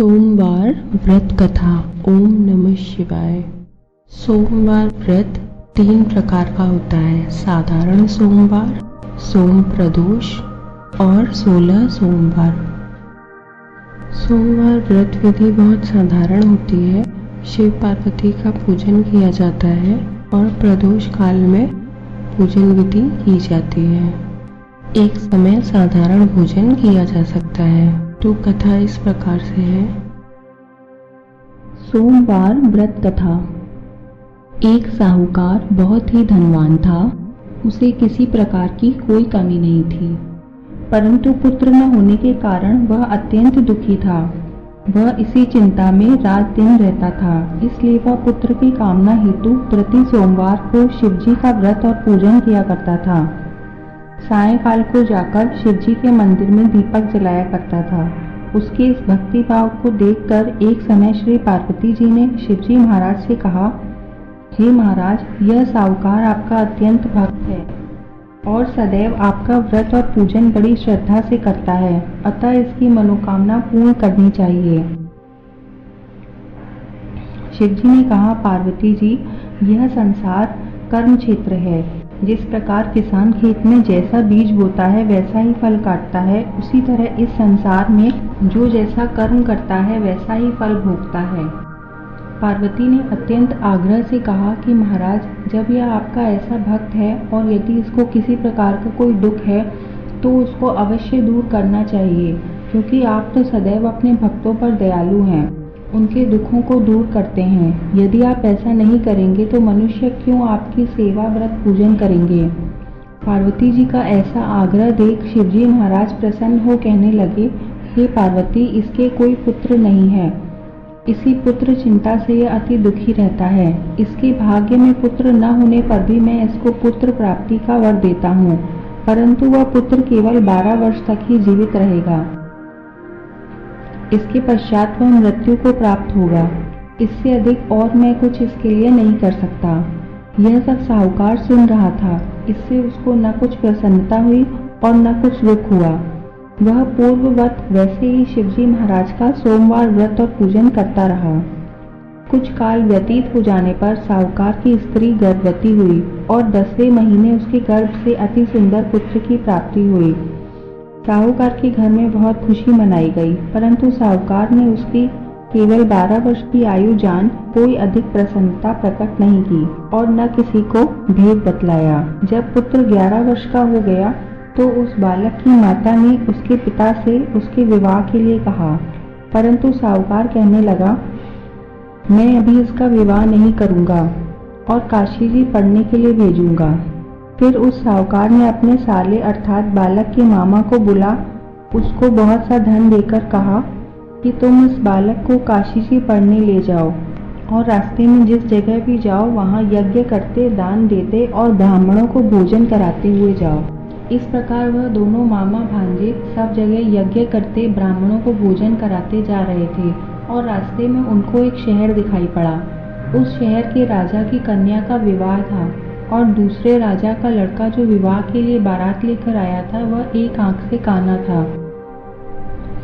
सोमवार व्रत कथा। ओम नमः शिवाय। सोमवार व्रत 3 प्रकार का होता है। साधारण सोमवार, सोम प्रदोष और 16 सोमवार। सोमवार व्रत विधि बहुत साधारण होती है। शिव पार्वती का पूजन किया जाता है और प्रदोष काल में पूजन विधि की जाती है। एक समय साधारण भोजन किया जा सकता है। तो कथा इस प्रकार से है। सोमवार व्रत कथा। एक साहूकार बहुत ही धनवान था। उसे किसी प्रकार की कोई कमी नहीं थी, परंतु पुत्र न होने के कारण वह अत्यंत दुखी था। वह इसी चिंता में रात दिन रहता था। इसलिए वह पुत्र की कामना हेतु प्रति सोमवार को शिवजी का व्रत और पूजन किया करता था। सायंकाल को जाकर शिवजी के मंदिर में दीपक जलाया करता था। उसके इस भक्ति भाव को देखकर एक समय श्री पार्वती जी ने शिवजी महाराज से कहा, हे महाराज, यह साहूकार आपका अत्यंत भक्त है और सदैव आपका व्रत और पूजन बड़ी श्रद्धा से करता है, अतः इसकी मनोकामना पूर्ण करनी चाहिए। शिवजी ने कहा, पार्वती जी, यह संसार कर्म क्षेत्र है। जिस प्रकार किसान खेत में जैसा बीज बोता है वैसा ही फल काटता है, उसी तरह इस संसार में जो जैसा कर्म करता है वैसा ही फल भोगता है। पार्वती ने अत्यंत आग्रह से कहा कि महाराज, जब यह आपका ऐसा भक्त है और यदि इसको किसी प्रकार का कोई दुख है तो उसको अवश्य दूर करना चाहिए, क्योंकि आप तो सदैव अपने भक्तों पर दयालु हैं, उनके दुखों को दूर करते हैं। यदि आप ऐसा नहीं करेंगे तो मनुष्य क्यों आपकी सेवा व्रत पूजन करेंगे। पार्वती जी का ऐसा आग्रह देख शिवजी महाराज प्रसन्न हो कहने लगे, हे पार्वती, इसके कोई पुत्र नहीं है। इसी पुत्र चिंता से यह अति दुखी रहता है। इसके भाग्य में पुत्र न होने पर भी मैं इसको पुत्र प्राप्ति का वर देता हूँ, परंतु वह पुत्र केवल 12 वर्ष तक ही जीवित रहेगा। इसके पश्चात वह मृत्यु को प्राप्त होगा। इससे अधिक और मैं कुछ इसके लिए नहीं कर सकता। यह सब साहूकार सुन रहा था। इससे उसको न कुछ प्रसन्नता हुई और न कुछ दुख हुआ। वह पूर्ववत वैसे ही शिवजी महाराज का सोमवार व्रत और पूजन करता रहा। कुछ काल व्यतीत हो जाने पर साहूकार की स्त्री गर्भवती हुई और 10वें महीने उसके गर्भ से अति सुंदर पुत्र की प्राप्ति हुई। साहूकार के घर में बहुत खुशी मनाई गई, परंतु साहूकार ने उसकी केवल 12 वर्ष की आयु जान कोई अधिक प्रसन्नता प्रकट नहीं की और न किसी को भेद बतलाया। जब पुत्र 11 वर्ष का हो गया तो उस बालक की माता ने उसके पिता से उसके विवाह के लिए कहा, परंतु साहूकार कहने लगा, मैं अभी इसका विवाह नहीं करूंगा और काशी जी पढ़ने के लिए भेजूंगा। फिर उस साहूकार ने अपने साले अर्थात बालक के मामा को बुला उसको बहुत सा धन देकर कहा कि तुम इस बालक को काशी जी पढ़ने ले जाओ और रास्ते में जिस जगह भी जाओ वहाँ यज्ञ करते, दान देते और ब्राह्मणों को भोजन कराते हुए जाओ। इस प्रकार वह दोनों मामा भांजे सब जगह यज्ञ करते, ब्राह्मणों को भोजन कराते जा रहे थे और रास्ते में उनको एक शहर दिखाई पड़ा। उस शहर के राजा की कन्या का विवाह था और दूसरे राजा का लड़का जो विवाह के लिए बारात लेकर आया था वह एक आंख से काना था।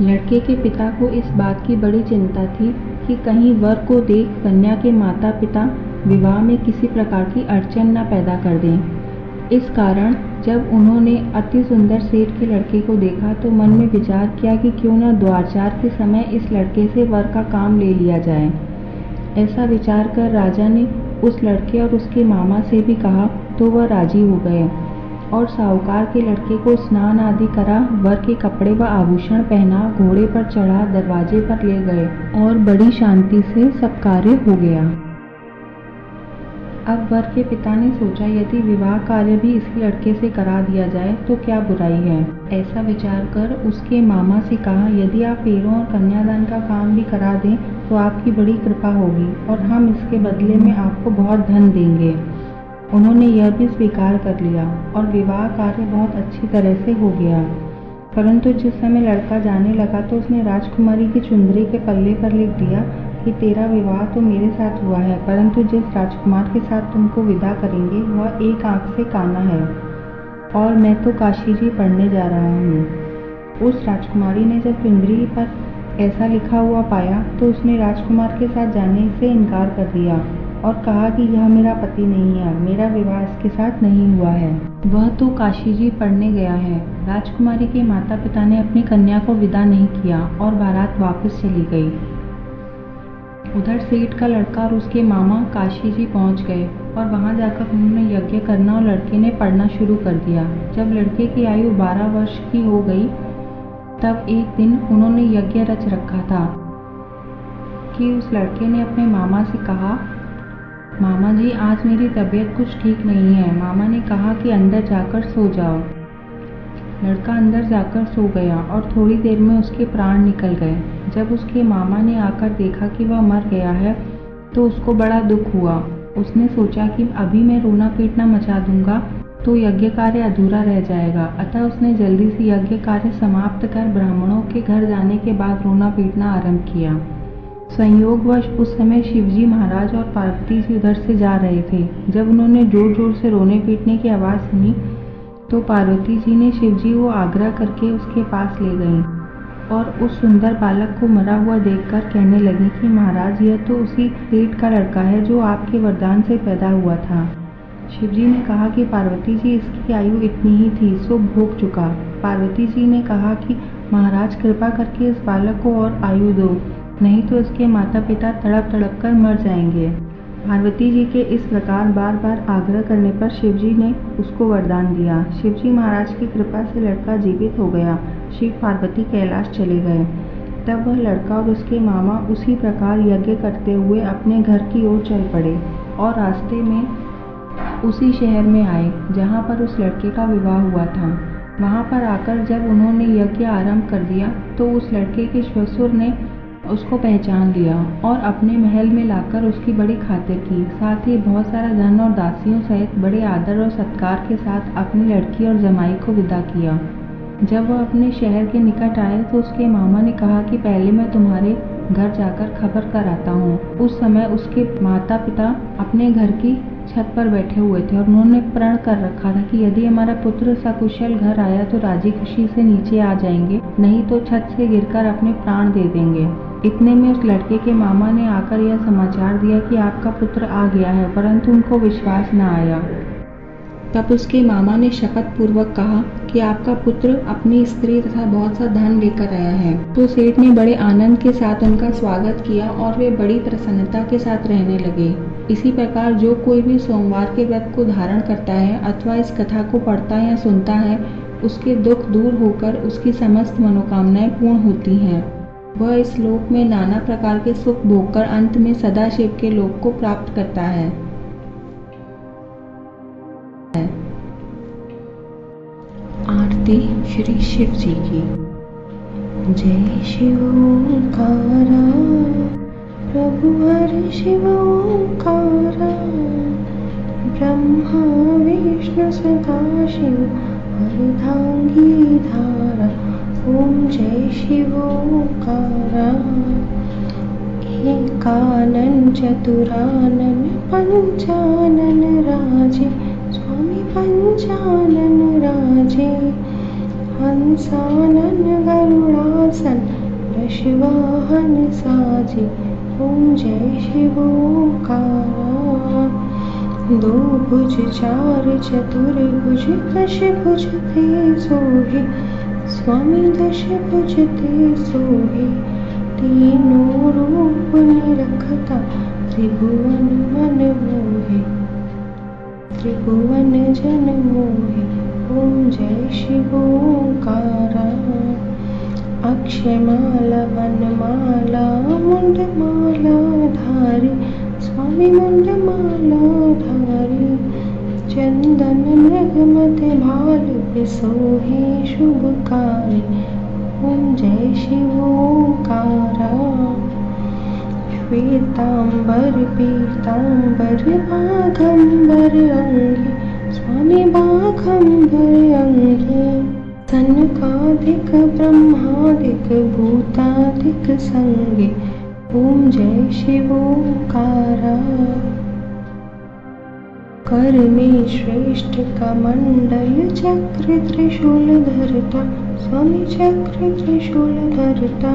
लड़के के पिता को इस बात की बड़ी चिंता थी कि कहीं वर को देख कन्या के माता पिता विवाह में किसी प्रकार की अड़चन न पैदा कर दें। इस कारण जब उन्होंने अति सुंदर सेठ के लड़के को देखा तो मन में विचार किया कि क्यों न द्वारचार के समय इस लड़के से वर का काम ले लिया जाए। ऐसा विचार कर राजा ने उस लड़के और उसके मामा से भी कहा तो वह राजी हो गए और साहूकार के लड़के को स्नान आदि करा, वर के कपड़े व आभूषण पहना, घोड़े पर चढ़ा, दरवाजे पर ले गए और बड़ी शांति से सब कार्य हो गया। अब वर के पिता ने सोचा यदि विवाह कार्य भी इसी लड़के से करा दिया जाए तो क्या बुराई है। ऐसा विचार कर उसके मामा से कहा, यदि आप फेरों और कन्यादान का काम भी करा दें तो आपकी बड़ी कृपा होगी और हम इसके बदले में आपको बहुत धन देंगे। उन्होंने यह भी स्वीकार कर लिया और विवाह कार्य बहुत अच्छी तरह से हो गया। परंतु जिस समय लड़का जाने लगा तो उसने राजकुमारी की चुंदरी के पल्ले पर लिख दिया कि तेरा विवाह तो मेरे साथ हुआ है, परंतु जिस राजकुमार के साथ तुमको विदा करेंगे वह एक आंख से काना है और मैं तो काशी जी पढ़ने जा रहा हूँ। उस राजकुमारी ने जब चुंदरी पर ऐसा लिखा हुआ पाया तो उसने राजकुमार के साथ जाने से इनकार कर दिया और कहा कि यह मेरा पति नहीं है, मेरा विवाह इसके साथ नहीं हुआ है। वह तो काशी जी पढ़ने गया है। राजकुमारी के माता पिता ने अपनी कन्या को विदा नहीं किया और बारात वापस चली गई। उधर सेठ का लड़का और उसके मामा काशी जी पहुंच गए और वहां जाकर उन्होंने यज्ञ करना और लड़के ने पढ़ना शुरू कर दिया। जब लड़के की आयु 12 वर्ष की हो गई तब एक दिन उन्होंने यज्ञ रच रखा था कि उस लड़के ने अपने मामा से कहा, मामा जी आज मेरी तबीयत कुछ ठीक नहीं है। मामा ने कहा कि अंदर जाकर सो जाओ। लड़का अंदर जाकर सो गया और थोड़ी देर में उसके प्राण निकल गए। जब उसके मामा ने आकर देखा कि वह मर गया है तो उसको बड़ा दुख हुआ। उसने सोचा कि अभी मैं रोना पीटना मचा दूंगा तो यज्ञ कार्य अधूरा रह जाएगा। अतः उसने जल्दी से यज्ञ कार्य समाप्त कर ब्राह्मणों के घर जाने के बाद रोना पीटना आरंभ किया। संयोगवश उस समय शिवजी महाराज और पार्वती जी उधर से जा रहे थे। जब उन्होंने जोर जोर से रोने पीटने की आवाज़ सुनी तो पार्वती जी ने शिवजी को आग्रह करके उसके पास ले गईं और उस सुंदर बालक को मरा हुआ देखकर कहने लगी कि महाराज यह तो उसी सेठ का लड़का है जो आपके वरदान से पैदा हुआ था। शिवजी ने कहा कि पार्वती जी इसकी आयु इतनी ही थी सो भोग चुका। पार्वती जी ने कहा कि महाराज कृपा करके इस बालक को और आयु दो, नहीं तो इसके माता पिता तड़प तड़प कर मर जाएंगे। पार्वती जी के इस प्रकार बार बार आग्रह करने पर शिवजी ने उसको वरदान दिया। शिवजी महाराज की कृपा से लड़का जीवित हो गया। शिव पार्वती कैलाश चले गए। तब वह लड़का और उसके मामा उसी प्रकार यज्ञ करते हुए अपने घर की ओर चल पड़े और रास्ते में उसी शहर में आए जहाँ पर उस लड़के का विवाह हुआ था। वहाँ पर आकर जब उन्होंने यज्ञ आरंभ कर दिया तो उस लड़के के ससुर ने उसको पहचान लिया और अपने महल में लाकर उसकी बड़ी खातिर की। साथ ही बहुत सारा धन और दासियों सहित बड़े आदर और सत्कार के साथ अपनी लड़की और जमाई को विदा किया। जब वह अपने शहर के निकट आए तो उसके मामा ने कहा कि पहले मैं तुम्हारे घर जाकर खबर कर आता हूँ। उस समय उसके माता पिता अपने घर की छत पर बैठे हुए थे और उन्होंने प्रण कर रखा था कि यदि हमारा पुत्र सकुशल घर आया तो राजी खुशी से नीचे आ जाएंगे, नहीं तो छत से गिरकर अपने प्राण दे देंगे। इतने में उस लड़के के मामा ने आकर यह समाचार दिया कि आपका पुत्र आ गया है, परंतु उनको विश्वास न आया। तब उसके मामा ने शपथ पूर्वक कहा कि आपका पुत्र अपनी स्त्री तथा बहुत सा धन लेकर आया है। तो सेठ ने बड़े आनंद के साथ उनका स्वागत किया और वे बड़ी प्रसन्नता के साथ रहने लगे। इसी प्रकार जो कोई भी सोमवार के व्रत को धारण करता है अथवा इस कथा को पढ़ता या सुनता है, उसके दुख दूर होकर उसकी समस्त मनोकामनाएं पूर्ण होती हैं। वह इस लोक में नाना प्रकार के सुख भोगकर अंत में सदाशिव के लोक को प्राप्त करता है। आरती श्री शिव जी की। जय शिव ओंकारा प्रभु हरि शिव ओंकारा, ब्रह्मा विष्णु सदा शिव अर्धांगी धारा। ओम जय शिव ओंकारा। एकानन चतुरानन पंचानन राजे, स्वामी पंचानन राजे। हंसानन गरुड़ासन वृषवाहन साजे। ओम जय शिव ओंकारा। दो भुज चार चतुर्भुज दश भुज ते सोहे, स्वामी दश भुज ते सोहे। तीनों रूप निरखता त्रिभुवन मन मोहे, त्रिभुवन जन मोहे। ओम जय शिव ओंकारा। अक्षयमाला वनमाला मुंडमाला धारी, स्वामी मुंडमाला धारी। चंदन मृगमत भाल बिसोहे शुभकारी। ओम जय शिव ओंकारा। श्वेतांबर पीतांबर बाघंबर अंगे, स्वामी बाघंबर अंगे। सनकादिक ब्रह्मादिक भूतादिक संगे। ओम जय शिव ओंकारा। कर में श्रेष्ठ कमंडल चक्र त्रिशूल धरता, स्वामी चक्र त्रिशूल धरता।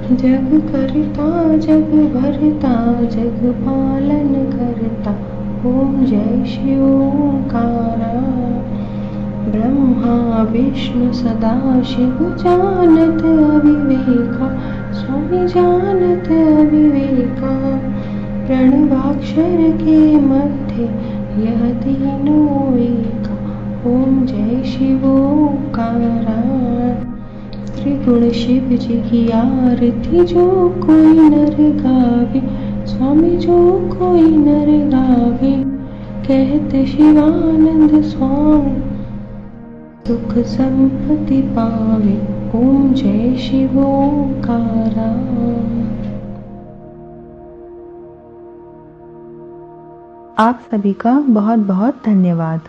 जग करता जग भरता जग पालन करता ओम जय शिव ओंकारा। ब्रह्मा विष्णु सदा शिव जानत अविवेका स्वामी जानत अविवेका। प्रणवाक्षर के मध्य यह तीनों एका ओम जय शिव ओंकारा। त्रिगुण शिव जी की आरती जो कोई नर गावे स्वामी जो कोई नर गावे। कहते शिवानंद स्वामी सुख संपत्ति पावे ओम जय शिव ओंकारा। आप सभी का बहुत बहुत धन्यवाद।